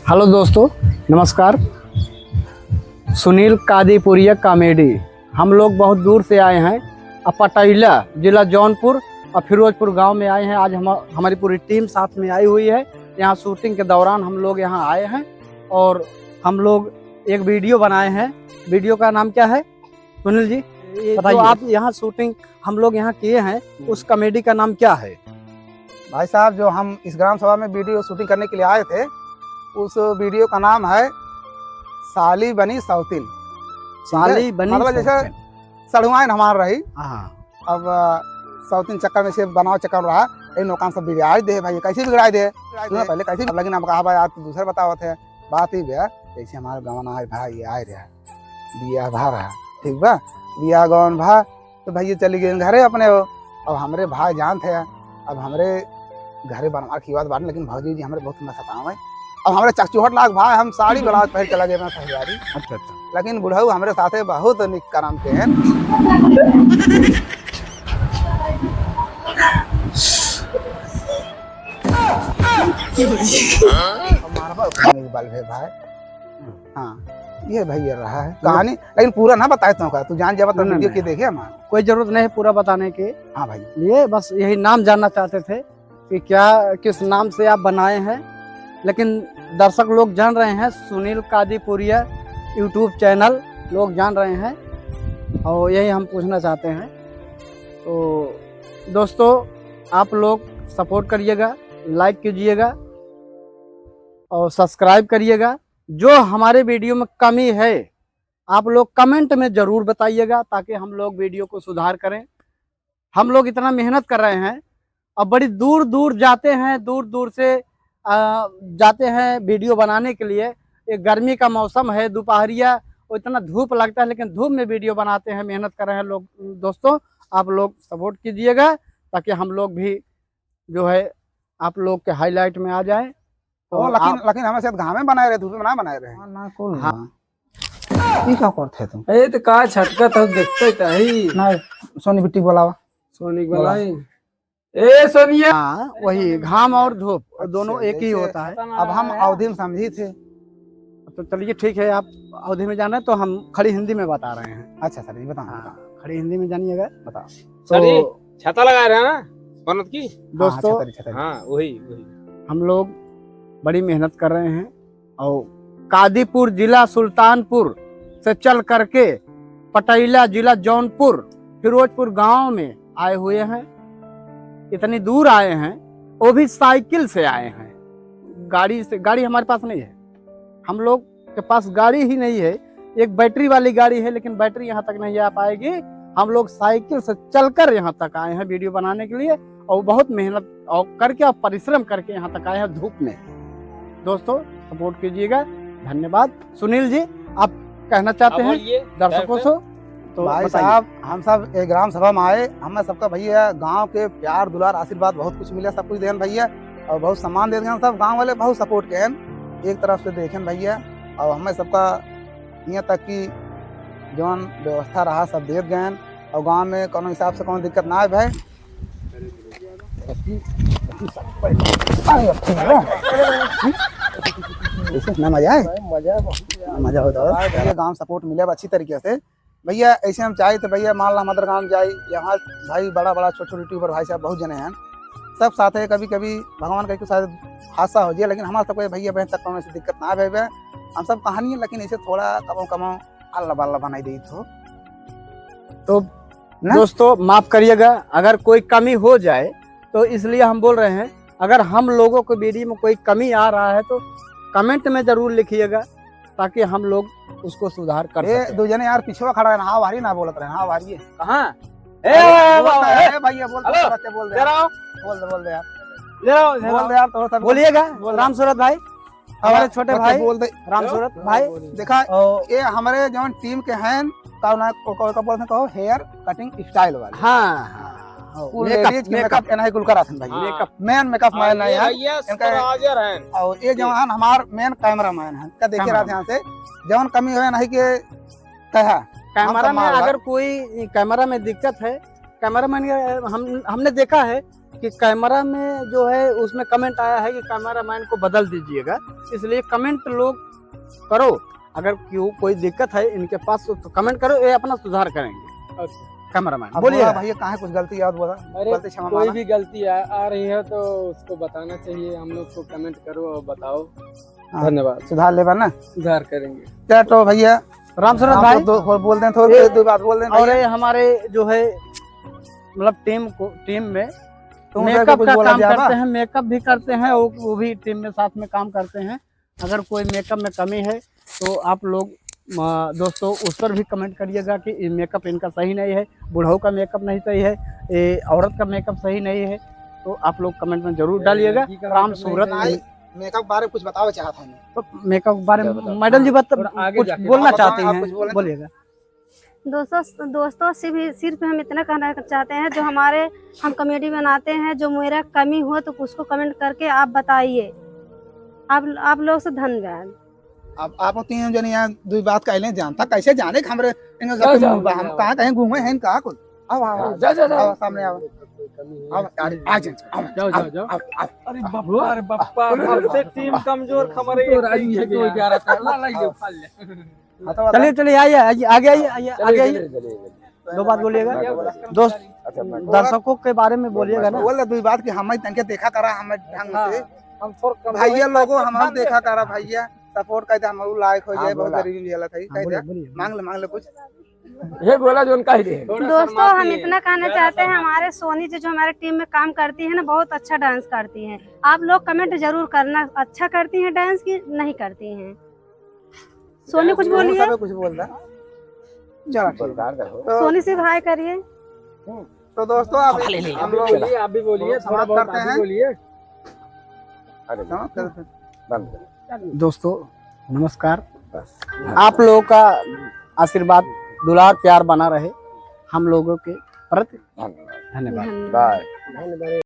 Hello दोस्तों, नमस्कार। Sunil Kadipuriya comedy. हम लोग बहुत दूर से आए हैं। पटैला जिला जौनपुर और फिरोजपुर गांव में आए हैं। आज हमारी पूरी टीम साथ में आई हुई है। यहाँ शूटिंग के दौरान हम लोग यहाँ आए हैं और हम लोग एक वीडियो बनाए हैं। वीडियो का नाम क्या है सुनील जी? जो आप यहाँ शूटिंग हम लोग यहाँ किए हैं उस कॉमेडी का नाम क्या है? भाई साहब, जो हम इस ग्राम सभा में वीडियो शूटिंग करने के लिए आए थे, उस वीडियो का नाम है साली बनी सौतीन। साली बनी मतलब जैसे सड़ुआइन हमारा रही। हाँ, अब सौतीन चक्कर में से बनाओ चक्कर रहा इन लोग सब बिगाड़ दे भाई, कैसे बिगड़ा दे पहले कैसे, लेकिन हम कहा भाई आप तो दूसरे बताओ थे बात ही भैया जैसे हमारे गवन आए भाई ये आए रहा बिया भा रहा ठीक बा बिया गवन भा तो भैया चली गए घरे अपने हो। अब हमारे भाई जान थे, अब हमारे घरे बनवा की बात बात, लेकिन भौजी जी हमारे बहुत सताव है। अब हमारे चकचोहट लाख भाई हम साड़ी ब्लाउज पहन चला गए सहेजारी। अच्छा, लेकिन बुढ़ऊ हमारे साथे बहुत निक काम के हैं। बल है भाई। हाँ ये भैया रहा है कहानी, लेकिन पूरा ना बताए तू जान जब वीडियो के देखे हमारे कोई जरूरत नहीं पूरा बताने की। हाँ भाई, ये बस यही नाम जानना चाहते थे कि क्या किस नाम से आप बनाए हैं। लेकिन दर्शक लोग जान रहे हैं, सुनील कादीपुरिया यूट्यूब चैनल लोग जान रहे हैं और यही हम पूछना चाहते हैं। तो दोस्तों आप लोग सपोर्ट करिएगा, लाइक कीजिएगा और सब्सक्राइब करिएगा। जो हमारे वीडियो में कमी है आप लोग कमेंट में ज़रूर बताइएगा ताकि हम लोग वीडियो को सुधार करें। हम लोग इतना मेहनत कर रहे हैं और बड़ी दूर दूर जाते हैं, दूर दूर से जाते हैं वीडियो बनाने के लिए। एक गर्मी का मौसम है, दोपहरिया और इतना धूप लगता है, लेकिन धूप में वीडियो बनाते हैं, मेहनत कर रहे हैं लोग। दोस्तों आप लोग सपोर्ट कीजिएगा ताकि हम लोग भी जो है आप लोग के हाईलाइट में आ जाए। तो लेकिन हमें शायद घाम में बनाए रहे, धूप में ना बनाए रहे। ना कौन ये क्या करते तुम? ए तो का छटका तो देखते ही ना सोनी बिट्टी बोलावा, सोनी बोलाई। ए सोनिया, हाँ वही घाम और धूप दोनों एक ही होता है। अब हम अवधि में समझी थे। तो चलिए ठीक है, आप अवधि में जाना है तो हम खड़ी हिंदी में बता रहे हैं। अच्छा सर, बताओ। हाँ, खड़ी हिंदी में जानिएगा, बताओ। तो छाता लगा रहे हैं ना बनत की दोस्तों। हाँ वही हम लोग बड़ी मेहनत कर रहे हैं और कादीपुर जिला सुल्तानपुर से चल करके पटैला जिला जौनपुर फिरोजपुर गांव में आए हुए हैं। इतनी दूर आए हैं, वो भी साइकिल से आए हैं। गाड़ी हमारे पास नहीं है, हम लोग के पास गाड़ी ही नहीं है। एक बैटरी वाली गाड़ी है लेकिन बैटरी यहाँ तक नहीं आ पाएगी। हम लोग साइकिल से चलकर यहाँ तक आए हैं वीडियो बनाने के लिए और बहुत मेहनत और करके और परिश्रम करके यहाँ तक आए हैं धूप में। दोस्तों सपोर्ट कीजिएगा, धन्यवाद। सुनील जी आप कहना चाहते हैं दर्शकों से? तो भाई साहब हम सब एक ग्राम सभा में आए, हमें सबका भैया गांव के प्यार दुलार आशीर्वाद बहुत कुछ मिला, सब कुछ देन भैया और बहुत सम्मान दे दें। सब गांव वाले बहुत सपोर्ट के हैं एक तरफ से देखें भैया, और हमें सबका यहाँ तक कि जौन व्यवस्था रहा सब दे गए और गांव में कोनो हिसाब से कोनो दिक्कत ना आए भाई। ना मजा है, मजा होता है। गांव सपोर्ट मिले अच्छी तरीके से भैया। ऐसे हम चाहे तो भैया मान ला मदर गांव जाए, यहाँ भाई बड़ा बड़ा छोटे छोटे यूट्यूबर भाई साहब बहुत जने हैं, सब साथ है। कभी कभी भगवान का शायद हादसा हो जाए, लेकिन हमारे सबको भैया बहन तक से दिक्कत ना आए भाई। हम सब कहानी है, लेकिन ऐसे थोड़ा कमाओ अल्लाह बल्ला बनाई दी तो दोस्तों माफ करिएगा अगर कोई कमी हो जाए, तो इसलिए हम बोल रहे हैं अगर हम लोगों को वीडियो में कोई कमी आ रहा है तो कमेंट में जरूर लिखिएगा ताकि हम लोग उसको सुधार कर सकें। दो जने यार पीछे खड़ा है ना, हाँ वारी ना बोलत रहे। हाँ वारी कहाँ भैया बोल दे यार तो बोलिएगा राम सूरत भाई, हमारे छोटे भाई बोल दे राम सूरत भाई। देखा ये हमारे जो टीम के हैं कहो हेयर कटिंग स्टाइल वाले। हाँ मेकअप एना कुल कराथन भाई, मेन मेकअप मैन है यार। और ये जो है हमार मेन कैमरामैन है का देखे रहा ध्यान से जवन कमी है नहीं के कहा कैमरा में अगर कोई कैमरा में दिक्कत है, कैमरामैन हमने देखा है कि कैमरा में जो है उसमें कमेंट आया है कि कैमरामैन को बदल दीजिएगा, इसलिए कमेंट लोग करो। अगर क्यों कोई दिक्कत है इनके पास तो कमेंट करो, ये अपना सुधार करेंगे। कैमरामैन अब बोलिए बोला भैया कहाँ कुछ गलती याद बोला, अरे गलती क्षमा कोई मांगना। भी गलती आ रही है तो उसको बताना चाहिए, हम लोग को कमेंट करो और बताओ। हाँ। धन्यवाद, सुधार लेबा ना सुधार करेंगे। क्या तो भैया राम सूरत आप भाई। लोग दो बोल दें, थोड़ी ये- दो बात बोल दें और भैया। ये हमारे जो है मतलब टीम में तुम मेकअप कुछ का बोला काम जाबा? करते हैं, मेकअप भी करते हैं, वो भी टीम में साथ में काम करते हैं। अगर कोई मेकअप में कमी है तो आप लोग दोस्तों उस पर भी कमेंट करिएगा कि ये मेकअप इनका सही नहीं है, बूढ़ों का मेकअप नहीं सही है, ये औरत का मेकअप सही नहीं है, तो आप लोग कमेंट में जरूर डालिएगा। राम सूरत नहीं, मेकअप बारे में कुछ बताओ चाहता हूँ। तो मेकअप के बारे में मैडम जी थोड़ा आगे कुछ जाके बोलना आप बताओ, चाहती आप हैं, कुछ बोलें। बोलिएगा। दोस्तों से भी सिर्फ हम इतना कहना चाहते हैं, जो हमारे हम कॉमेडी बनाते हैं, जो मेरा कमी हो तो उसको कमेंट करके आप बताइए। आप लोग से धन्यवाद। अब आप तीन जन यहाँ दो बात कहले जानता कैसे जाने कि हमरे इनके जा, घर जा, के हम जा। कहाँ कहीं घूमे हैं कहाँ कुछ। आओ आओ आओ, जा, जा, जा। आओ सामने आओ आओ आ जाओ जाओ जाओ जाओ। अरे बापा सबसे टीम कमजोर खबर तो राजी है तो 11 था ला ला ये फाल ले। चलिए आइए आगे आइए आगे आइए, दो बात बोलिएगा दोस्त, दर्शकों के बारे में बोलिएगा ना। बोल दो बात कि हम तनके देखा करा हम ढंग से हम थोड़ा भैया लोगों हम देखा करा भैया सपोर्ट कहते हम लायक हो जाए, बहुत गरीबी मिला था कहते मांग ले कुछ। ये बोला जो उनका ही दे। दोस्तों हम इतना कहना चाहते हैं, हमारे सोनी जी जो हमारे टीम में काम करती है ना, बहुत अच्छा डांस करती हैं। आप लोग कमेंट जरूर करना, अच्छा करती हैं डांस की नहीं करती हैं। सोनी कुछ बोलिए, कुछ बोल रहा चलो ठीक। सोनी से हाय करिए। तो दोस्तों अब हम लोग बोलिए, आप भी बोलिए, थोड़ा बहुत करते आप भी हैं। बोलिए। दोस्तों नमस्कार, आप लोगों का आशीर्वाद दुलार प्यार बना रहे हम लोगों के प्रति। धन्यवाद। धन्यवाद।